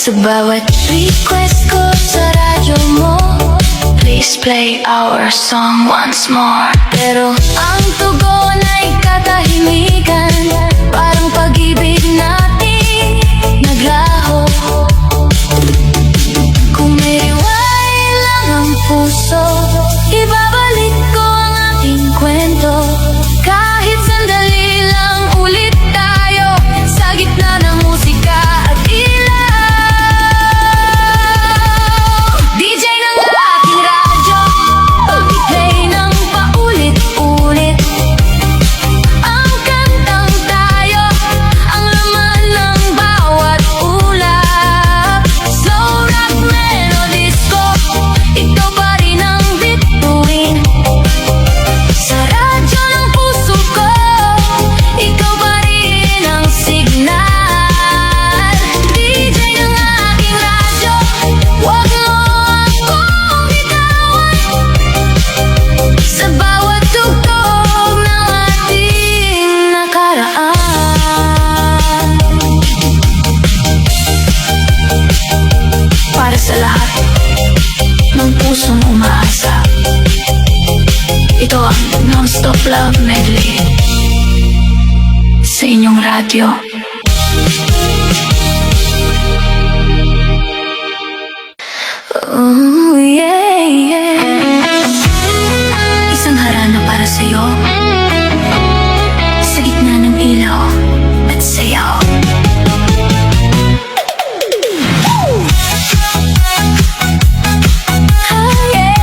Sa bawat request ko sa radyo mo, please play our song once more. Pero ang tugon ay katahimikan, parang pag-ibig natin naglaho. Kung may riway lang ang puso, ibabalik ko ang aking kwento. Kahit sandali lang ulit tayo sa gitna ng musika at ilaw. DJ ng aking radyo, pag-play ng paulit-ulit ang kantang tayo, ang laman ng bawat ulap. Slow rock melodies ko, ikaw pa rin ang bituin. Sa radyo ng puso ko, ikaw pa rin ang signal. DJ ng aking radyo, huwag mo akong bitawan. Sa bawat tugtog ng ating nakaraan, para sa lahat ng pusong umaasa, ito ang non-stop love medley sa inyong radyo. Oh, yeah, yeah. Isang harana para sa'yo, sa gitna ng ilaw at sayaw. Oh, yeah.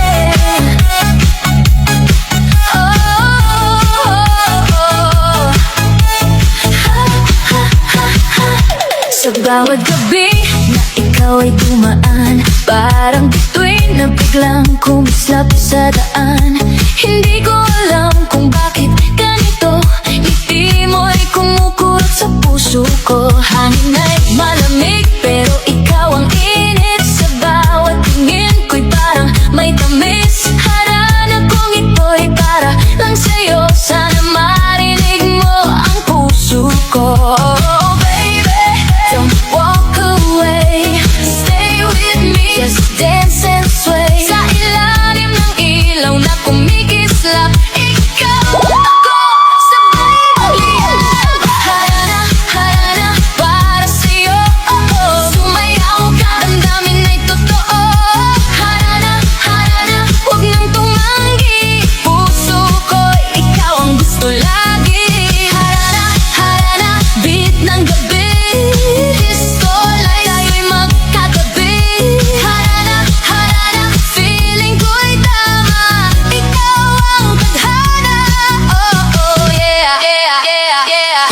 Sa bawat gabi na ikaw ay dumaan, parang bituin na biglang kumislap sa daan. Hindi ko alam kung bakit ganito, ngiti mo ay kumukurot sa puso ko. Hangin ay malamig pero ikaw ang init. Sa bawat tingin ko'y parang may tamis. Harana kong ito'y para lang sa'yo, sana marinig mo ang puso ko. Don't walk away, stay with me, just dance and sway. Sa ilalim ng ilaw na kumikislap, ikaw at ako sabay magliyab. Harana, harana, para sa'yo, sumayaw ka, damdamin ay totoo. Harana, harana, huwag nang tumanggi, puso ko'y ikaw ang gusto lagi. Harana, harana, beat ng gabi, disco light, tayo'y magkatabi. Harana, harana, feeling ko'y tama, ikaw ang tadhana. Oh, oh, yeah, yeah, yeah, yeah.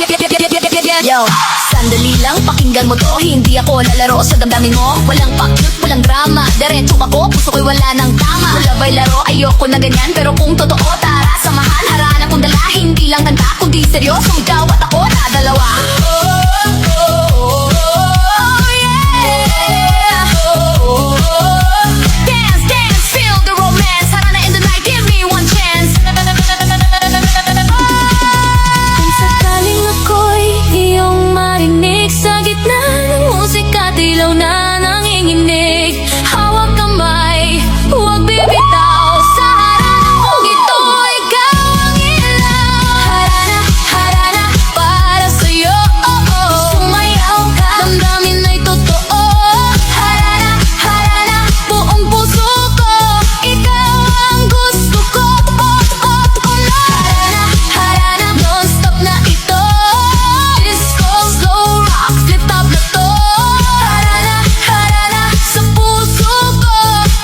Yo, sandali lang, pakinggan mo to. Hindi ako lalaro sa damdamin mo. Walang paklut, walang drama, diretso ako, puso ko'y wala ng tama. Wala ba'y laro, ayoko na ganyan, pero kung totoo, tara samahan. Harana kong dala, hindi lang kanta, kundi seryoso, ikaw at ako na dalawa. Dance, dance, feel the romance. Harana in the night, give me one chance. Kung sakaling ako'y iyong marinig, sa gitna ng musika, dilaw na nanginginig. Hawak kamay, huwag bibitaw. Sa harana kong ito, ikaw ang ilaw. Harana, harana, para sa'yo, sumayaw ka, damdamin ay totoo. Harana, harana, buong puso ko, ikaw ang gusto ko. Harana, harana, non-stop na ito, disco, slow rock, flip top na to. Harana, harana, sa puso ko,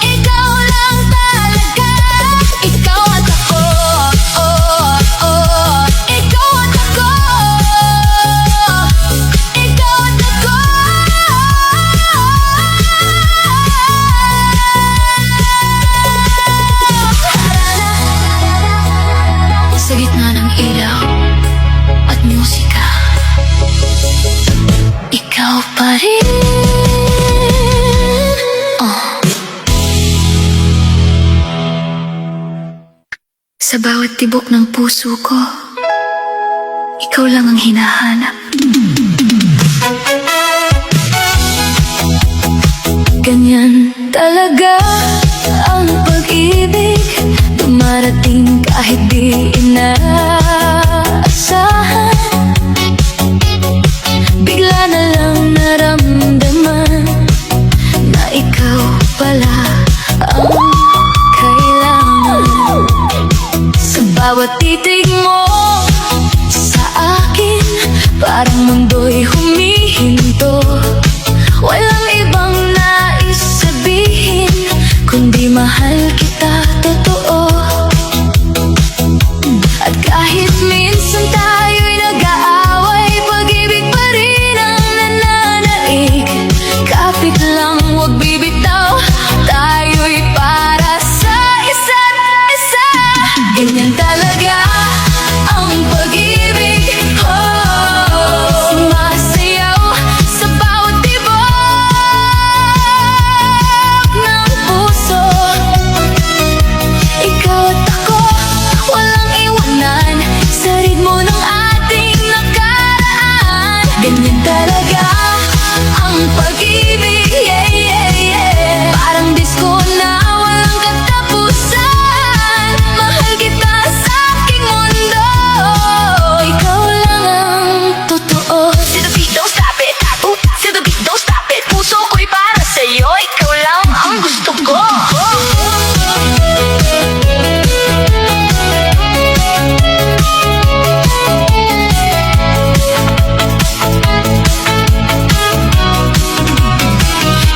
ikaw lang talaga. Ikaw at ako, ikaw at ako, ikaw at ako. Sa gitna ng ilaw at musika, ikaw pa rin. Sa bawat tibok ng puso ko, ikaw lang ang hinahanap. Ganyan talaga ang pag-ibig, dumarating kahit di inaasahan. Bigla na lang naramdaman na ikaw pala ang kailangan. Sa bawat titig mo sa akin, parang mundo'y humihinto. Walang ibang nais sabihin, kundi mahal kita totoo. At kahit minsan tayo'y nag-aaway, pag-ibig pa rin ang nananaig. Kapit lang, huwag bibitaw, tayo'y para sa isa't isa. Ganyan talaga ang pag-ibig, oh, sumasayaw sa bawat tibok ng puso. Ikaw at ako, walang iwanan sa ritmo ng ating nakaraan. Ganyan talaga ang pag-ibig, yeah, yeah, yeah. Parang disco na walang katapusan. Mahal kita sa aking mundo, ikaw lang ang totoo. To the beat, don't stop it. To the beat, don't stop it. Puso ko'y para sa'yo, ikaw lang ang gusto ko.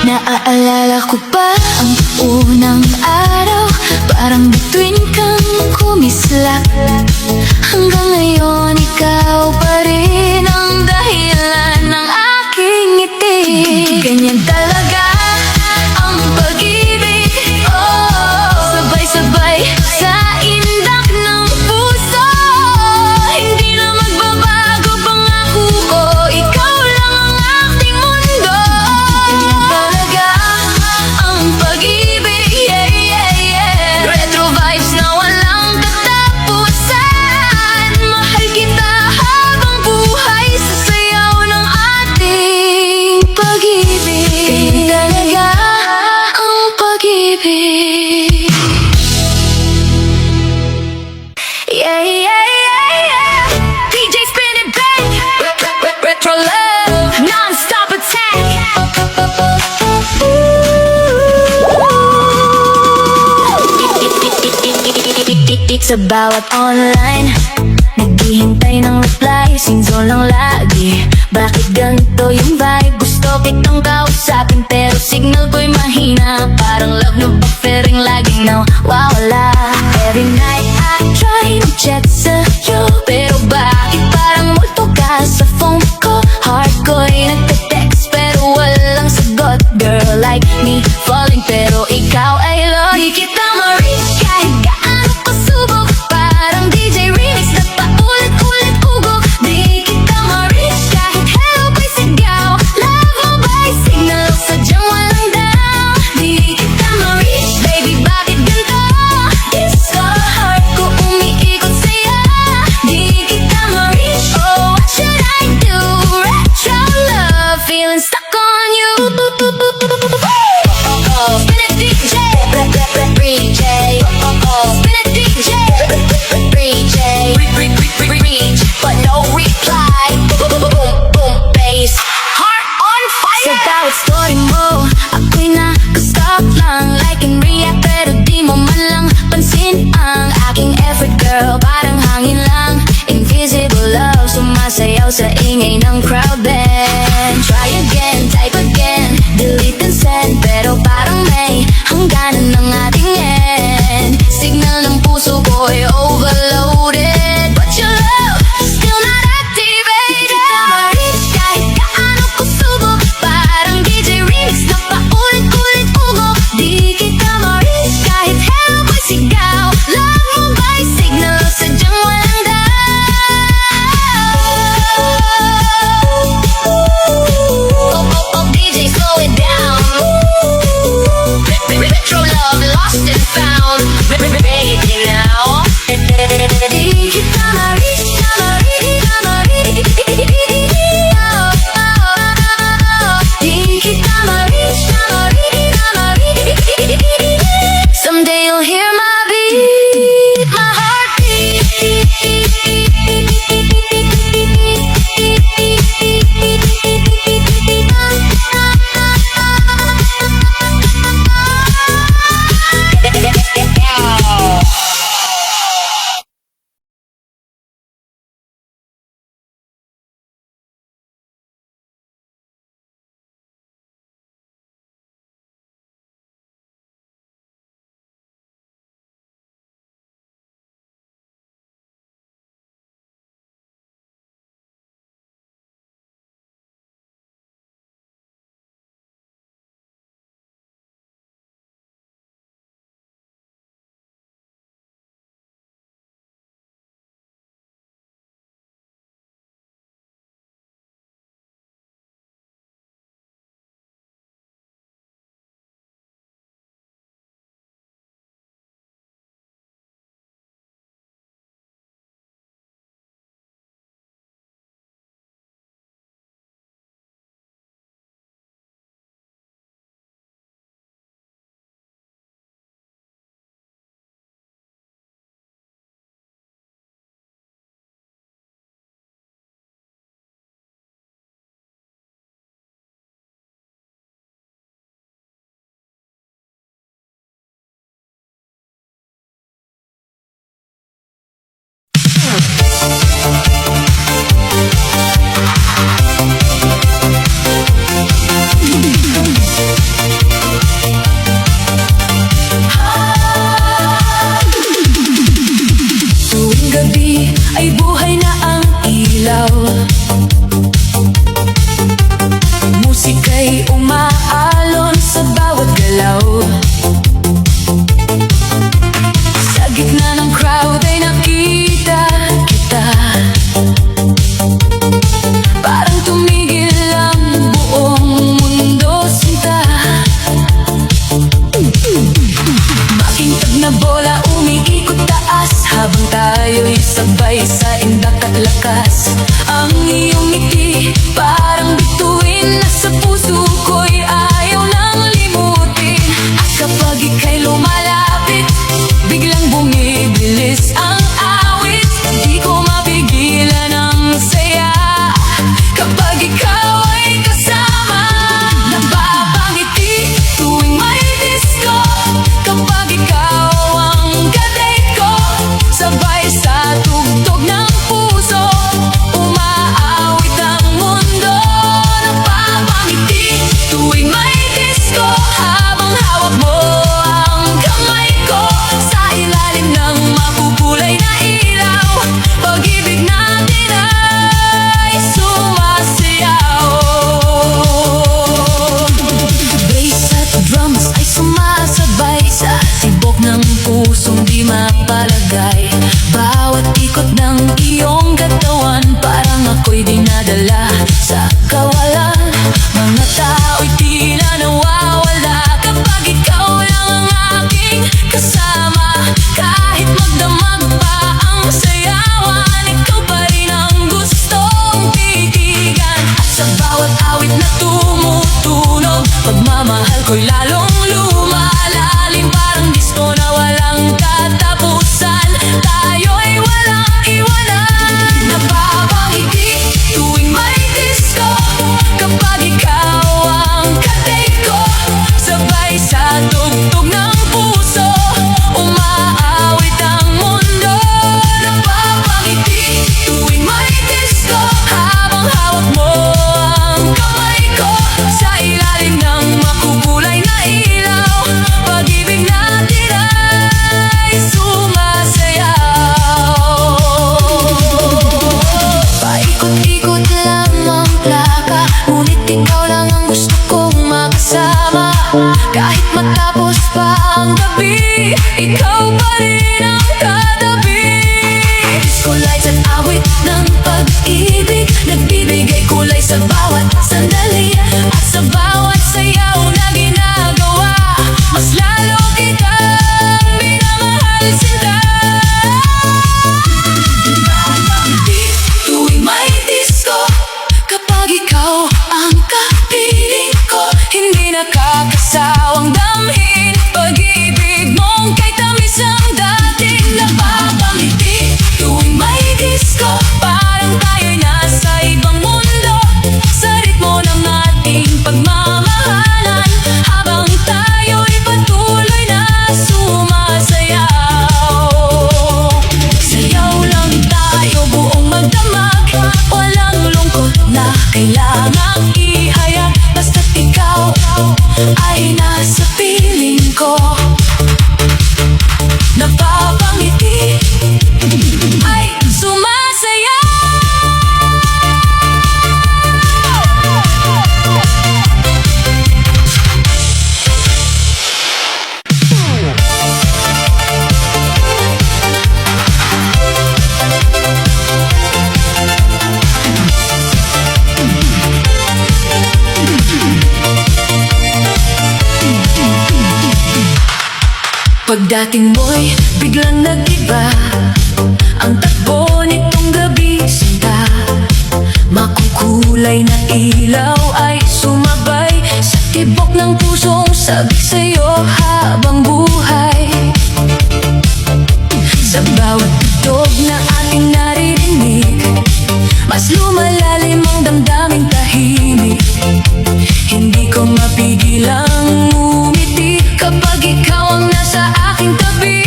Naaalala ko pa ang unang araw, parang bituin kang kumislap. Hanggang ngayon ikaw pa rin ang dahilan ng aking ngiti. Ganyan talaga ang pag-ibig, oh, sabay-sabay sa indak ng puso. Hindi na magbabago pangako ko, ikaw lang ang aking mundo. Ganyan talaga ang pag-ibig, yeah, yeah, yeah. Retro vibes na walang katapusan. Mahal kita habang buhay sa sayaw ng ating pag-ibig. Ganyan talaga ang pag-ibig. Yeah, yeah, yeah, yeah. DJ spin it back. Retro love, non-stop attack. Sa bawat online, naghihintay ng reply, sinzo lang lagi. Bakit ganito yung vibe? Gusto kitang kausapin pero signal ko'y mahina. Parang love na buffering laging nawawala. Every night I try to chat sa'yo, pero bakit parang multo ka sa phone ko? Heart ko'y nagte-text pero walang sagot. Girl like me, falling pero ikaw ay lost. Di kita ma-reach kahit gaano pasubok, parang DJ remix na paulit-ulit ugok. Di kita ma-reach kahit hello ko'y sigaw. Love mo ba'y signal o sadyang walang down? Di kita ma-reach, baby bakit ganito? Disco heart ko umiikot sa'yo. Di kita ma-reach, oh what should I do? Retro love, feeling stuck on you. Spin it DJ, DJ. Spin it DJ, reach, but no reply. Boom, bass, heart on fire. Sa bawat story mo, ako'y nakastop lang. Like and react, pero di mo man lang pansin ang aking effort, girl. Parang hangin lang, invisible love, sumasayaw sa ingay ng crowd band. Try again, type again, delete and send, pero parang may hangganan ng ating end. Signal ng puso ko'y overloaded, but your love still not activated. Di kita ma-reach kahit gaano ko subok, parang DJ remix na paulit-ulit ugok. Di kita ma-reach kahit hello ko'y sigaw. Love mo ba'y signal o sadyang walang down? Oh, DJ slow it down. Retro love lost and found, baby now. Di kita ma-reach, Di kita ma-reach, pagmamahal ko'y lalong lumalalim. Parang disco na walang katapusan, tayo'y walang iwanan. Napapangiti tuwing may disco, kapag ikaw ang katay ko. Sabay sa tugtog ng puso, umaawit ang mundo. Napapangiti tuwing may disco, habang hawak mo ang kamay ko. Sa ilalim ng makukulay na ilaw, pag-ibig natin ay sumasayaw. Paikot-ikot lang ang plaka, ngunit ikaw lang ang gusto kong makasama. Kahit matapos pa ang gabi, ikaw pa rin ang katabi. Disco lights at awit ng pag-ibig, nagbibigay kulay sa bawat sandali. At sa bawat sayaw na ginagawa, mas lalo kitang minamahal, sinta. Napapangiti tuwing may disco, kapag ikaw ang kapiling ko. Hindi nakakasawang damhin pag-ibig mong kay tamis ang dating. Napapangiti tuwing may disco, parang tayo'y nasa ibang mundo. Sa ritmo ng ating pagmamahalan, habang tayo'y patuloy na sumasayaw. Sayaw lang tayo buong magdamag, walang lungkot na kailangang ihayag. Basta't ikaw ay nasa piling ko. Napapangiti ay sumasayaw. Pagdating mo'y biglang nag-iba ang takbo nitong gabi, sinta. Makukulay na ilaw ay sumabay sa tibok ng pusong sabik sa'yo habang buhay. Sa bawat tugtog na ating naririnig, mas lumalalim ang damdaming tahimik. Hindi ko mapigilang ngumiti kapag ikaw ang nasa aking tabi.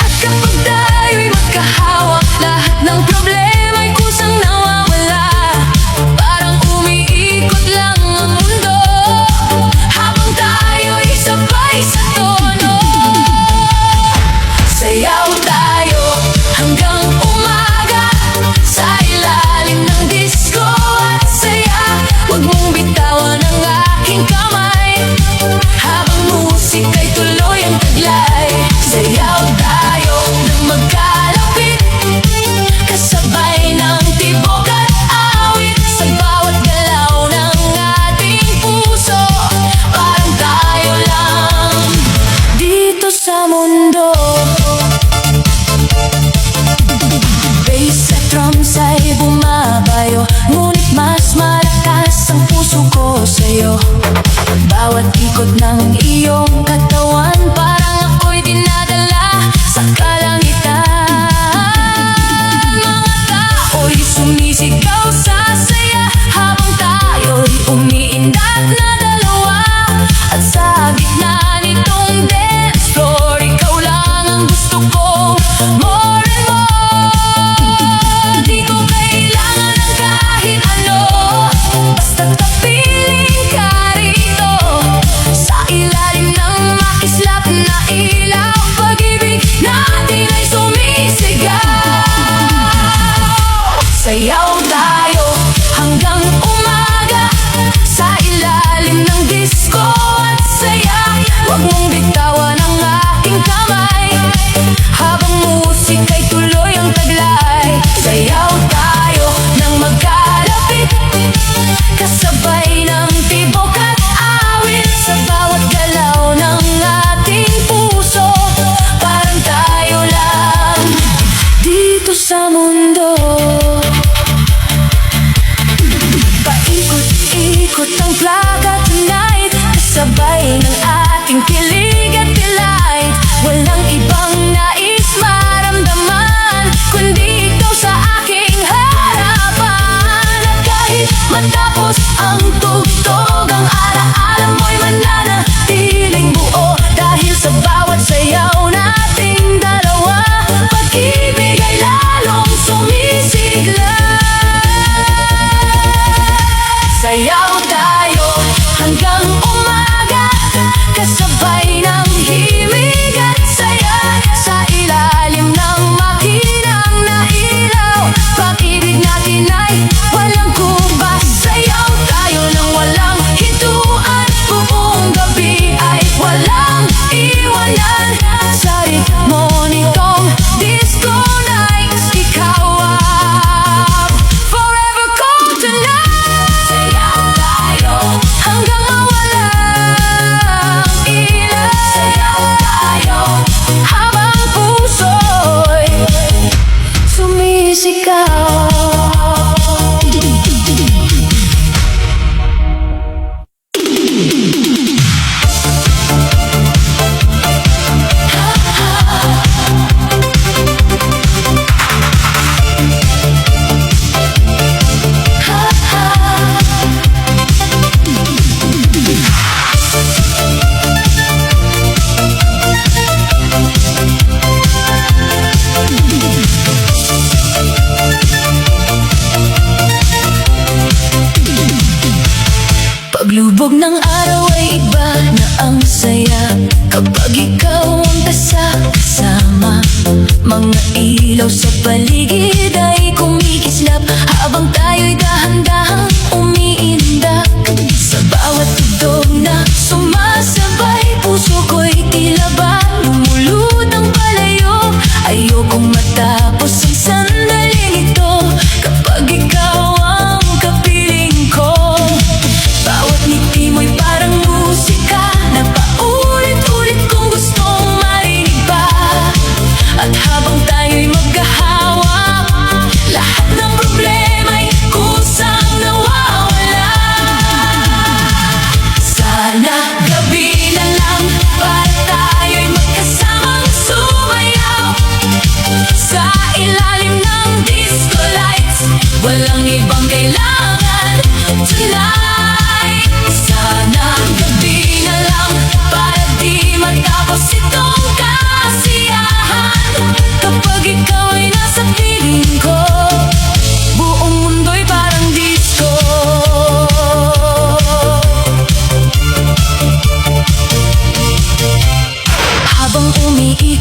At kapag tayo'y magkahawak, lahat ng problema'y kusang nawawala. Parang umiikot lang ang mundo, habang tayo'y sabay sa tono. Sayaw tayo hanggang umaga, sa ilalim ng disco at saya. Huwag mong bitawan ang aking kamay, habang musika'y tuloy ang taglay. Sayaw tayo nang magkalapit, kasabay ng tibok at awit. Sa bawat galaw ng ating puso, parang tayo lang dito sa mundo. Bass at drums ay bumabayo, ngunit mas malakas ang puso ko sa'yo. Bawat ikot ng iyong katawan, parang ako'y dinadala sa kalangitan. Mga tao'y sumisigaw sa saya, habang tayo'y umiindat na dalawa. At sa gitna nitong dance floor, ikaw lang ang gusto kong more and more. Di ko kailangan ng kahit ano, basta't kapiling ka rito. Sa ilalim ng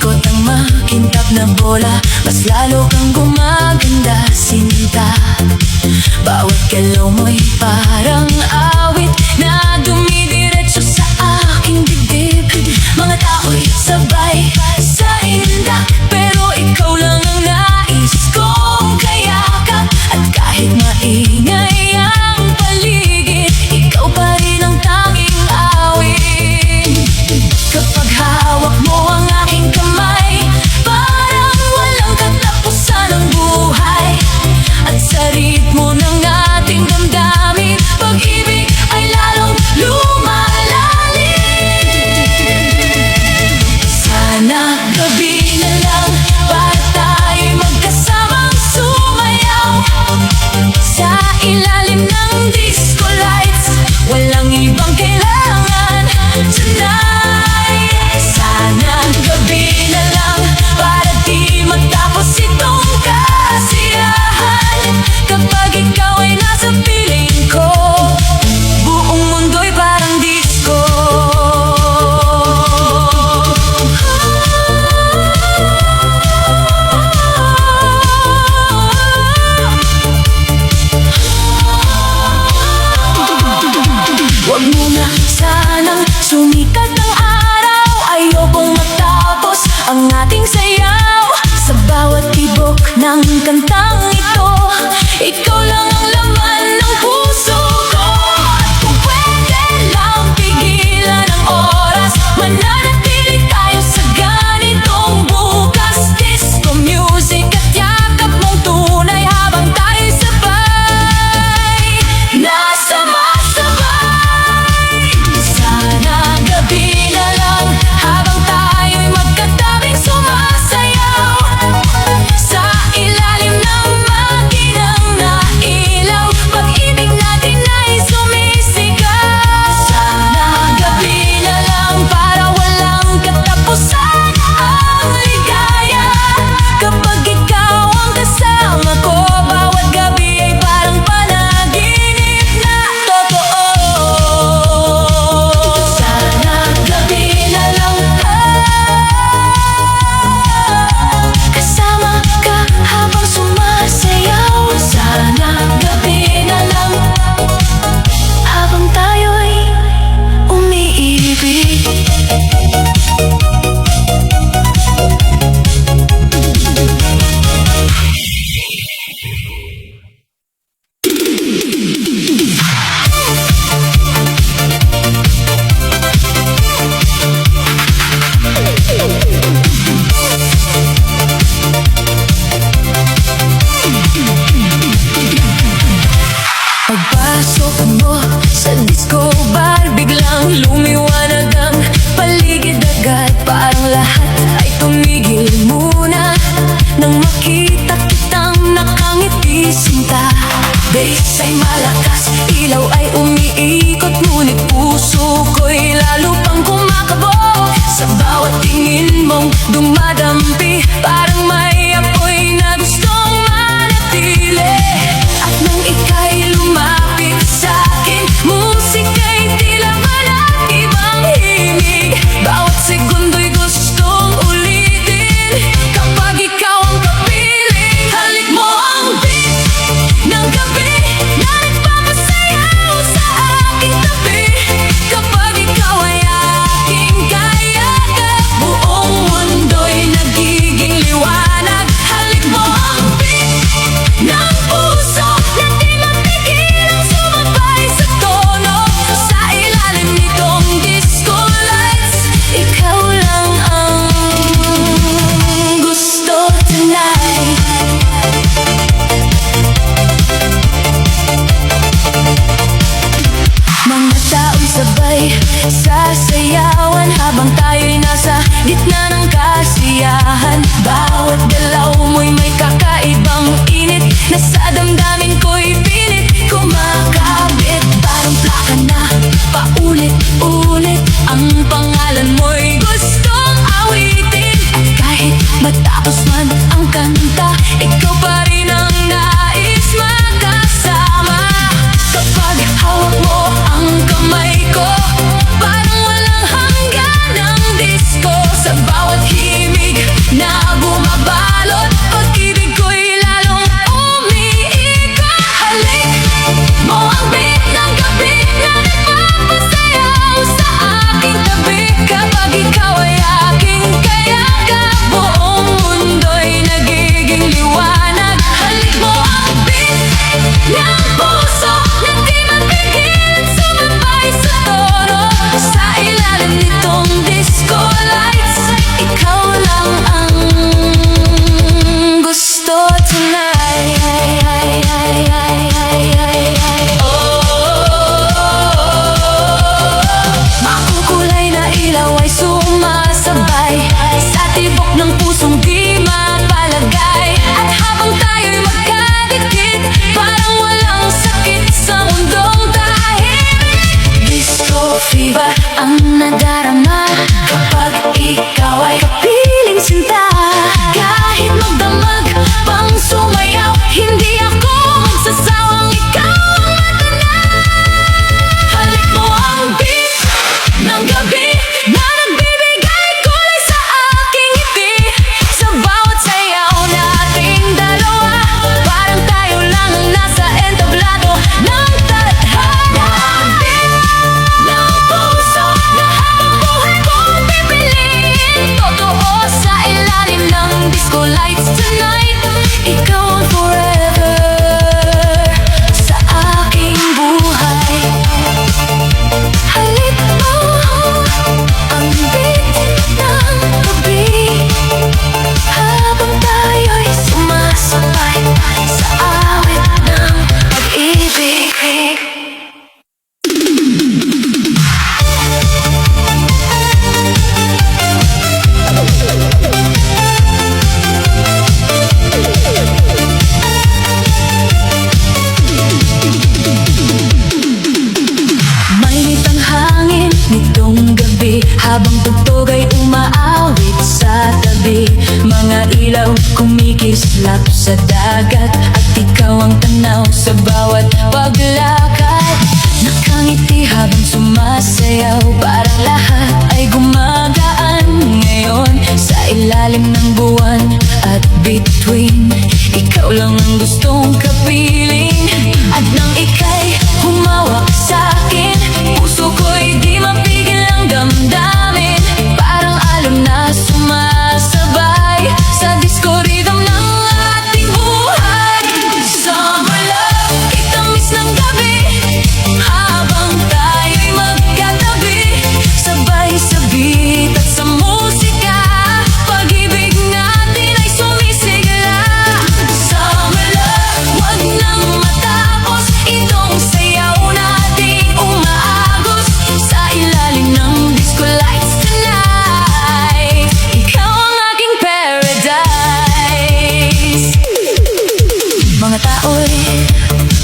Umiikot ang makintab na bola, mas lalo kang gumaganda, sinta. Bawat galaw mo'y parang awit na dumidiretso sa aking dibdib. Mga tao'y sabay sa inda, pero ikaw lang ang nais kong kayakap. At kahit maingay ang paligid, ikaw pa rin ang tanging awit. Kapag hawak mo ang aking kamay, parang walang katapusan ang buhay. At sa ritmo ng ating damdamin, pag-ibig ay lalong lumalalim. Sana gabi na lang para tayo'y magkasamang sumayaw sa ilalim ng disco lights. Walang ibang kailangan tonight. Sana gabi na lang para di matapos itong kasiyahan. Kapag ikaw ay nasa piling ko, buong mundo'y parang disco. Huwag mo na sanang sumikat ang araw, ayokong matapos ang ating sayaw. Sa bawat tibok ng kantang ito, ikaw lang ang laman ng puso ko. At kung pwede lang pigilan ang oras, mananatili tayo sa ganitong bukas. Disco music at yakap mong tunay habang tayo sabay nasama-sabay. Sana gabi na lang habang tayo'y magkatabing sumasayaw sa ilalim ng maginang na ilaw. Pag-ibig natin ay sumisigaw. Sana gabi na lang para walang katapusan ang ligaya. Kapag ikaw ang kasama ko, bawat gabi ay parang panaginip na totoo. Sana gabi na lang kasama ka habang sumasayaw. Sana gabi na lang habang tayo'y umiibig. Pagpasok mo sa disco bar, biglang lumiwanag ang paligid agad. Parang lahat ay tumigil muna nang makita kitang nakangiti, sinta. Bass ay malakas, ilaw ay umiikot, ngunit puso ko'y lalo pang kumakabog. Sa bawat tingin mong dumadampi, parang may apoy na gustong manatili. At nang ika'y lumapit sa'kin, musika'y tila malakibang himig. Bawat segundo'y gustong ulitin kapag ikaw ang kapiling. Halik mo ang beat ng gabi na nagpapasayaw sa aking tabi. Kapag ikaw ay aking kayakap, buong mundo'y nagiging liwanag. Halik mo ang beat ng puso na di mapigilang sumabay sa tono. Sa ilalim nitong disco lights, ikaw lang ang gusto tonight. Mga tao'y sabay sasayawan habang tayo'y nasa gitna ng kasiyahan. Bawat galaw mo'y may kakaibang init na sa damdamin ko'y pilit kumakabit. Parang plaka na paulit-ulit, ang pangalan mo'y gustong awitin. At kahit matapos man ang kanta, ikaw pa rin ang nais makasama. Kapag hawak mo ang kamay ko, parang walang hanggan ang disco. Sa bawat himig ilaw ay sumasabay sa tibok ng pusong di mapalagay. At habang tayo'y magkadikit, parang walang sakit sa mundong tahimik. Disco fever ang nadarama kapag ikaw ay kapiling sinta. Kahit magdamag pang sumayaw, hindi ako magsasawang ikaw ang matanda. Halik mo ang beat ng gabi na nagbibigay kulay sa aking ngiti. Sa bawat sayaw nating dalawa, parang tayo lang ang nasa entablado ng tadhana. Beat ng puso na habang buhay kong pipiliin. Totoo sa ilalim ng disco lights tonight, ikaw ang forever sa aking buhay. Halik mo ang beat ng gabi habang tayo'y sumasabay sa awit ng pag-ibig. Mainit ang hangin nitong gabi habang tugtog ay umaawit sa tabi. Mga ilaw kumikislap sa dagat at ikaw ang tanaw sa bawat paglakad. Nakangiti habang sumasayaw, parang lahat ay gumagaan ngayon sa ilalim ng buwan. At between, ikaw lang ang gustong kapiling. At nang ika'y humawak sa'kin, puso ko'y di mapigil ang damdamin. Parang alon na sumasabay sa disco rhythm ng ating buhay. Summer love, itamis ng gabi habang tayo'y magkatabi. Sabay sa beat at sa musika, pag-ibig natin ay sumisigla. Summer love, wag nang matapos itong sayaw nating umaagos sa ilalim ng disco lights tonight. Ikaw ang aking paradise. Mga tao'y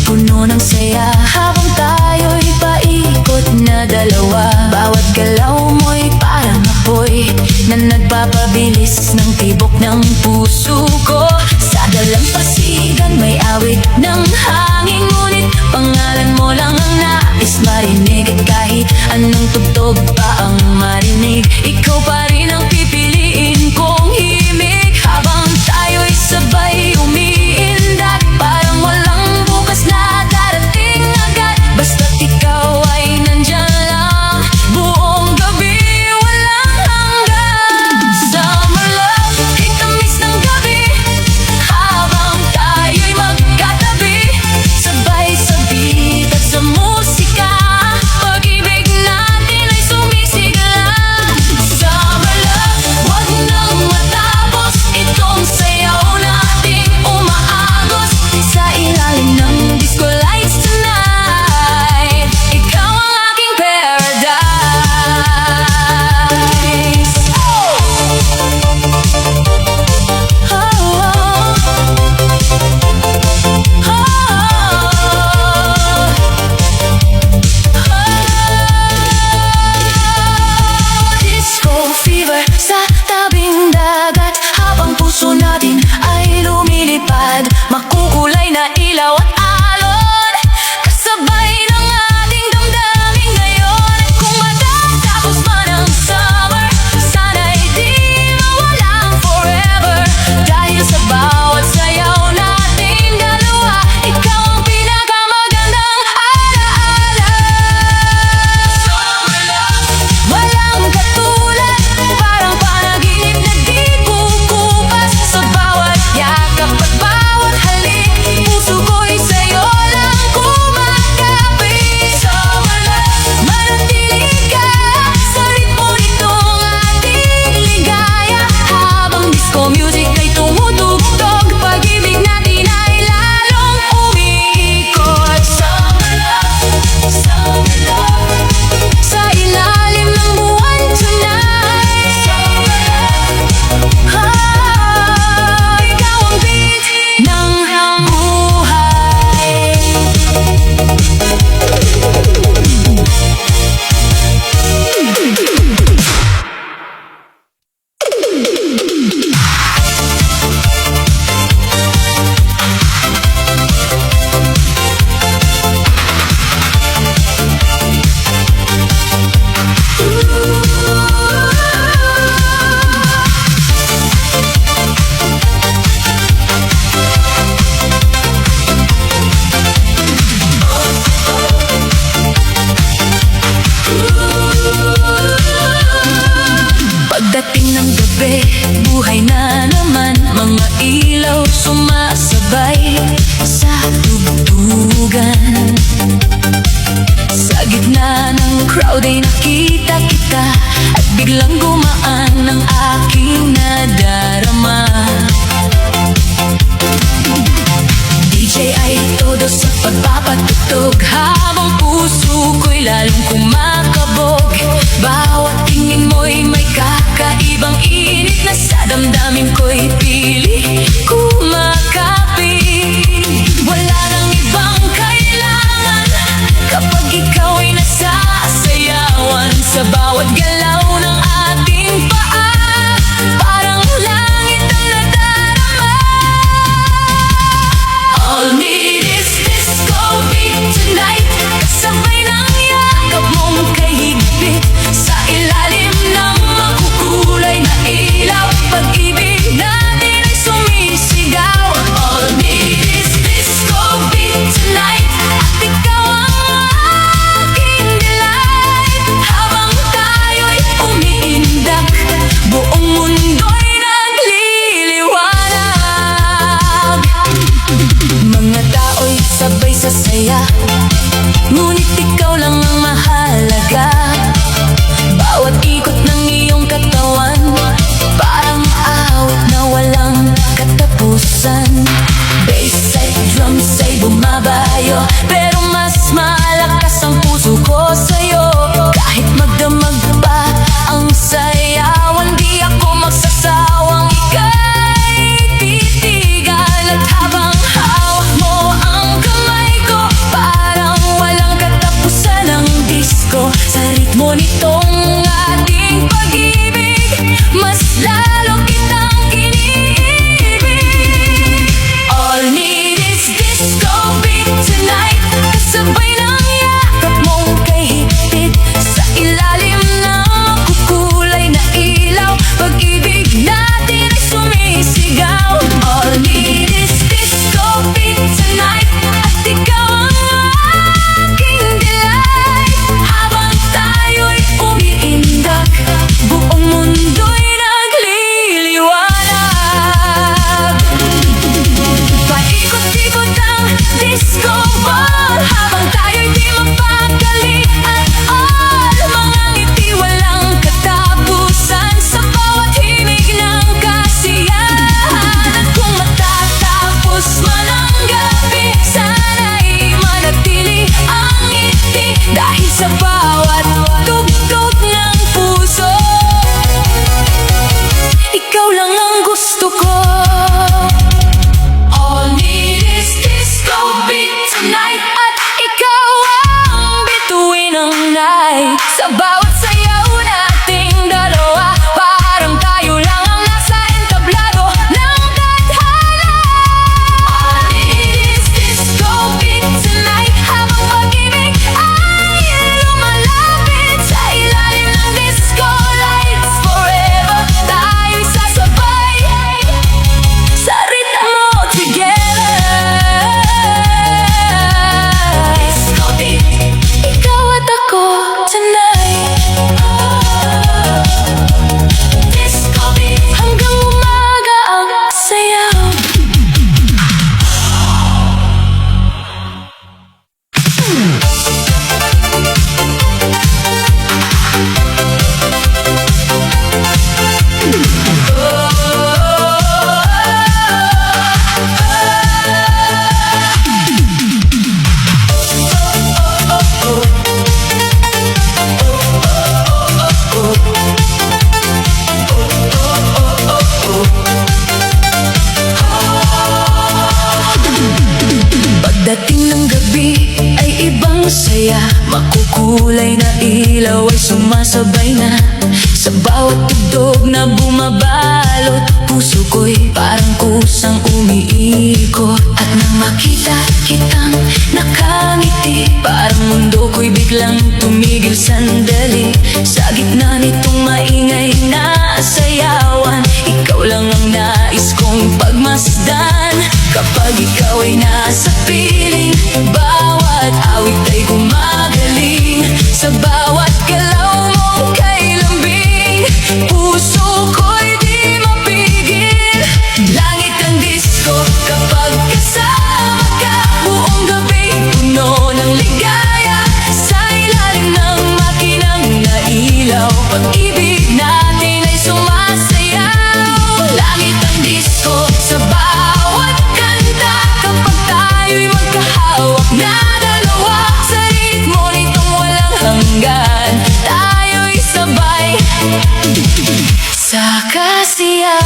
puno ng saya habang tayo'y paikot na dalawa. Bawat galaw mo'y parang apoy na nagpapabilis ng tibok ng puso ko. Sa dalampasigan may awit ng hangin, ngunit pangalan mo lang ang nais marinig. At kahit anong tugtog pa ang marinig, ikaw pa rin ang pipiliin kong himig. Habang tayo'y sabay umiindat, parang walang bukas na darating agad. Basta't ikaw ay nandyan lang, buong gabi walang hanggan. Summer love, itamis ng gabi habang tayo'y magkatabi. Sabay sa beat at sa buhay na naman. Mga ilaw sumasabay sa tugtugan. Sa gitna ng crowd ay nakita kita, at biglang gumaan ang aking nadarama. DJ ay todo sa pagpapatugtog, habang puso ko'y lalong kumakabog. Bawat tingin mo'y may kakaibang init na sa damdamin ko'y pili kumakapit. Wala nang ibang kailangan kapag ikaw ay nasasayawan. Sa bawat galaw ng ating paa, parang langit ang nadarama. All need is disco beat tonight. Kasabay ng yakap mong kahigpit, sa ilalim ng makukulay na ilaw, pag-ibig natin ay sumisigaw. All need is disco beat tonight, at ikaw ang aking delight. Habang tayo'y umiindak, buong mundo'y nagliliwanag. Mga tao'y sabay sa saya, ngunit ikaw lang ang mahalaga. Bawat ikot ng iyong katawan, parang awit na walang katapusan. Bass at drums ay bumabayo, pero mas malakas ang puso ko sa'yo. Kahit magdamag pa ang sayawan, di ako magsasawang ika'y titigan. At habang hawak mo ang kamay ko, parang walang katapusan ang disco. Sa ritmo nitong ating pag-ibig, mas lalo kitang iniibig. All need is disco beat tonight. Kasabay ng yakap mong kahigpit, sa ilalim ng makukulay na ilaw, pag-ibig natin ay sumisigaw. All need is disco beat tonight, at ikaw ang aking delight. Habang tayo'y umiindak, buong mundo'y nagliliwanag. Paikot-ikot ang disco ball, habang tayo'y di mapakali at all. Mga ngiti walang katapusan, sa bawat himig ng kasiyahan. At kung matatapos man ang gabi, sana'y manatili ang ngiti, dahil sa bawat tugtog ng puso, ikaw lang ang gusto ko. All need is disco beat tonight, at ikaw ang bituin ng night. Sa bawat sayaw nating dalawa, parang tayo lang ang nasa entablado ng tadhana. All need is disco beat tonight, habang pag-ibig ay lumalapit. Sa ilalim ng disco lights, forever tayo'y sasabay sa ritmo together. Disco beat, ikaw at ako tonight. Disco beat, hanggang umaga ang sayaw. Pagdating ng gabi ay ibang saya, makukulay na ilaw ay sumasabay na. Sa bawat tugtog na bumabalot, puso ko'y parang kusang umiikot. At nang makita kitang nakangiti, parang mundo ko'y biglang tumigil sandali. Sa gitna nitong maingay na sayawan, ikaw lang ang nais kong pagmasdan. Kapag ikaw ay nasa piling, bawat awit ay gumagaling. Sa bawat galaw mong kay lambing, puso ko'y di mapakali. pag-ibig natin ay sumasayaw. Langit ang disco sa bawat kanta, kapag tayo'y magkahawak na dalawa. Sa ritmo nitong walang hanggan, tayo'y sabay sa kasiyahan.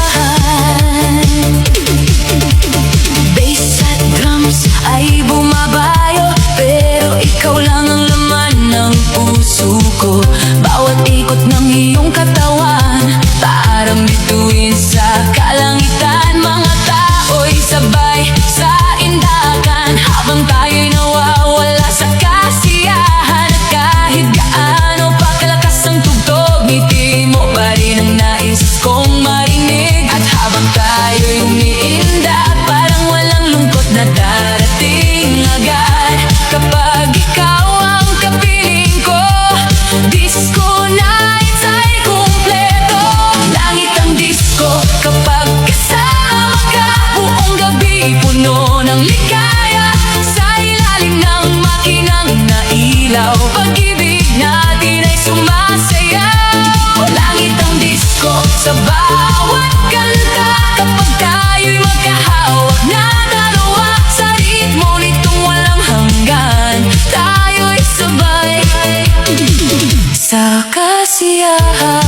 Bass at drums ay bumabayo, pero ikaw lang ang laman ng puso ko. Bawat ikot ng iyong katawan, parang bituin sa kalangitan. Mga tao'y sabay sa indakan, habang tayo'y nawawala sa kasiyahan. At kahit gaano pa kalakas ang tugtog, ngiti mo pa rin ang nais kong marinig. At habang tayo'y umiinda, parang walang lungkot na darating agad. Kapag ikaw ang kapiling ko, disco nights ay kumpleto. Langit ang disco kapag kasama ka, buong gabi puno ng ligaya. Sa ilalim ng makinang na ilaw, pag-ibig natin ay sumasayaw. Langit ang disco sa bawat kanta, kapag tayo'y magkahawak na dalawa. Sa ritmo nitong walang hanggan, tayo'y sabay sa kasiyahan.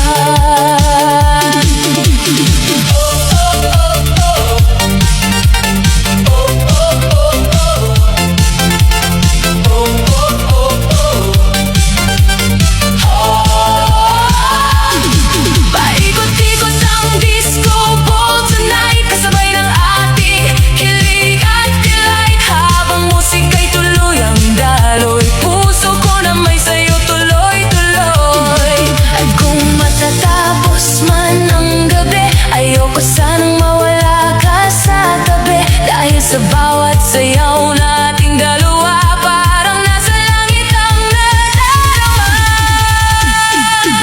Paikot-ikot ang disco ball tonight, kasabay ng ating kilig at delight. Habang musika'y tuloy ang daloy, puso ko na may sayo tuloy-tuloy. At kung matatapos man ang gabi, ayoko sanang mawala ka sa tabi. Dahil sa bawat sayaw nating dalawa, parang nasa langit ang nadarama.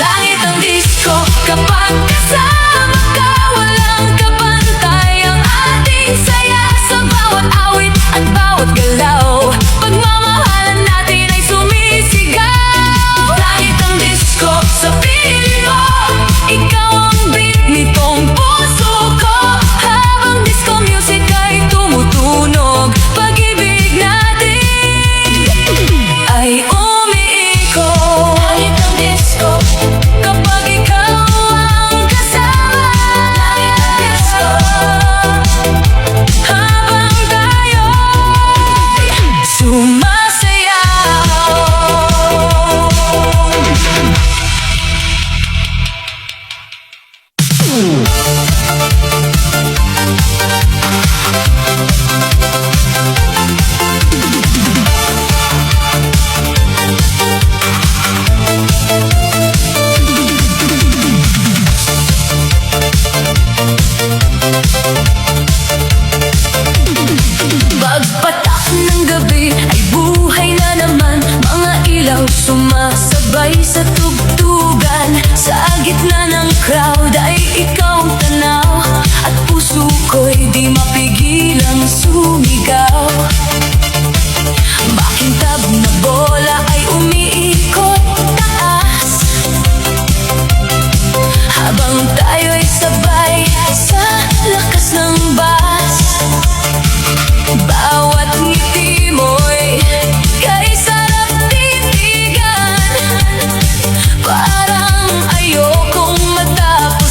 Langit ang disco kapag kasama ka, walang kapantay ang ating saya. Sa bawat awit at bawat galaw, pagmamahalan natin ay sumisigaw. Langit ang disco sa piling mo, ikaw ang beat nitong puso ko. Habang disco music ay tumutunog, pag-ibig natin ay umiikot. Langit ang disco kapag ikaw ang kasama. Langit ang disco habang tayo'y sumasayaw. Pagpatak ng gabi ay buhay na naman, mga ilaw sumasabay sa tugtugan. Sa gitna ng crowd ay ikaw ang tanaw, at puso ko'y di mapigilang sumigaw. Makintab na bola ay umiikot taas, habang tayo'y sabay sa lakas ng bass. Bawat ngiti mo'y kay sarap titigan, parang ayokong matapos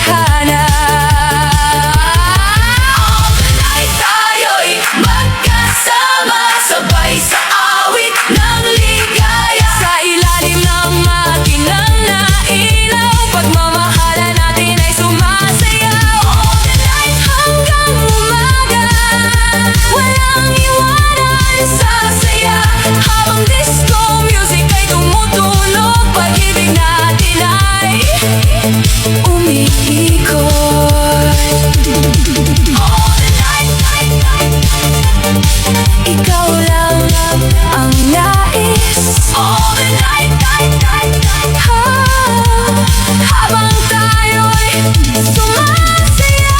tadhana. All the night tayo'y magkasama, sabay sa awit ng ligaya. Sa ilalim ng makinang na ilaw, pagmamahalan natin ay sumasayaw. All the night hanggang umaga, walang iwanan sa saya. Habang disco music ay tumutunog, pag-ibig natin ay umiikot. All the night, ikaw lang ang nais. All the night, habang tayo'y sumasayaw.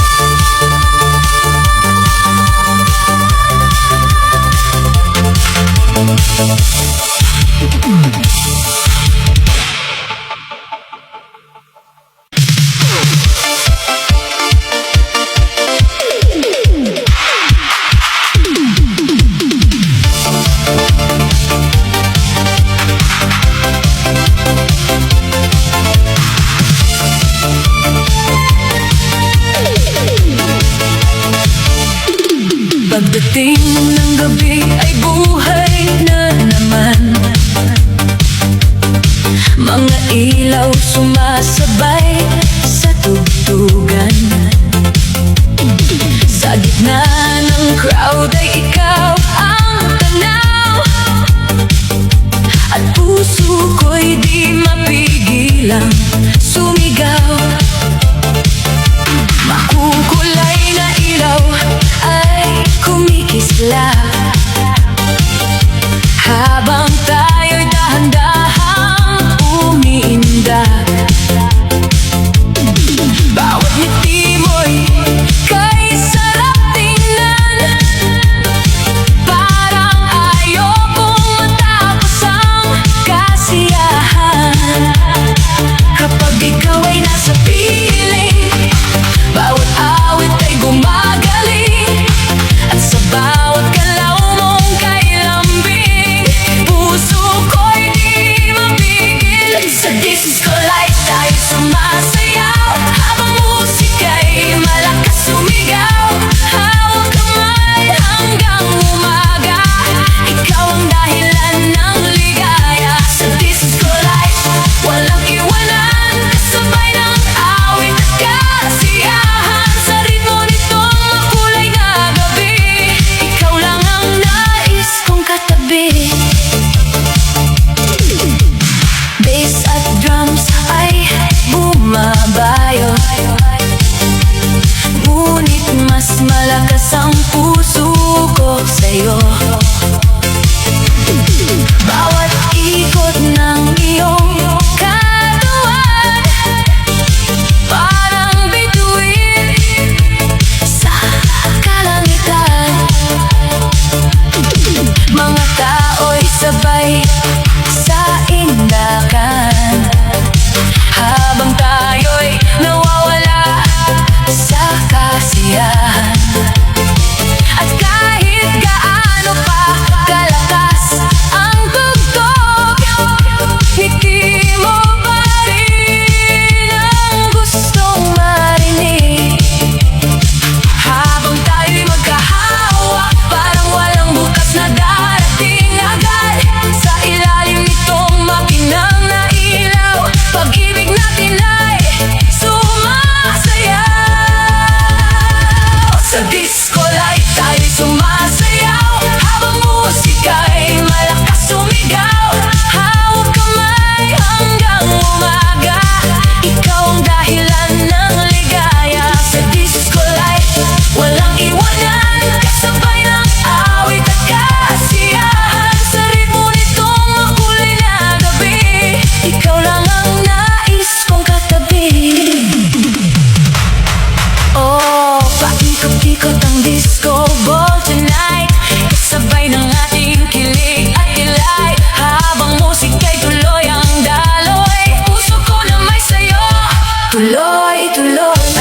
Pagdating ng gabi ay buhay na naman. Mga ilaw sumasabay sa tugtugan. Sa gitna ng crowd ay ikaw ang tanaw, at puso ko'y di mapigilang sumigaw. Makukulay na ilaw ay kumikislap, habang tayo'y dahan-dahang umiindak. Bawat ngiti mo'y kay sarap tingnan, parang ayokong matapos ang kasiyahan. Kapag ikaw ay nasa piling, bawat awit ay gumagaling, at sa bawat galaw mong kay lambing, puso ko'y di mapigil. Sa disco light tayo sumasayaw, habang musika'y malakas sumigaw. Hawak kamay hanggang umaga, ikaw ang dahilan ng ligaya. Sa disco light, walang iwanan, kasabay ng awit at kasiyahan. Sa ritmo nitong makulay na gabi, ikaw lang ang nais kong katabi. Bass at drums ay bumabayo, ngunit mas malakas ang puso ko sa'yo. Bawat ikot ng iyong katawan, parang bituin sa kalangitan. Mga tao'y sabay sa indakan, habang tayo'y nawawala sa kasiyahan. At kahit gaano pa kalakas ang tugtog, ngiti mo pa rin ang gustong marinig. Habang tayo'y magkahawak, parang walang bukas na darating agad. Sa ilalim nitong makinang na ilaw, pag-ibig natin ay sumasayaw. Sa disco light tayo'y sumasayaw, habang musika'y malakas sumigaw. Hawak kamay hanggang umaga, ikaw ang dahilan ng ligaya. Sa disco light, walang iwanan, kasabay ng awit at kasiyahan. Sa ritmo nitong makulay na gabi, ikaw lang ang nais kong katabi. Oh, paikot-ikot ang disco ball tonight, kasabay ng ating kilig at kilay. Habang musika'y tuloy ang daloy, puso ko na may sayo, tuloy, tuloy.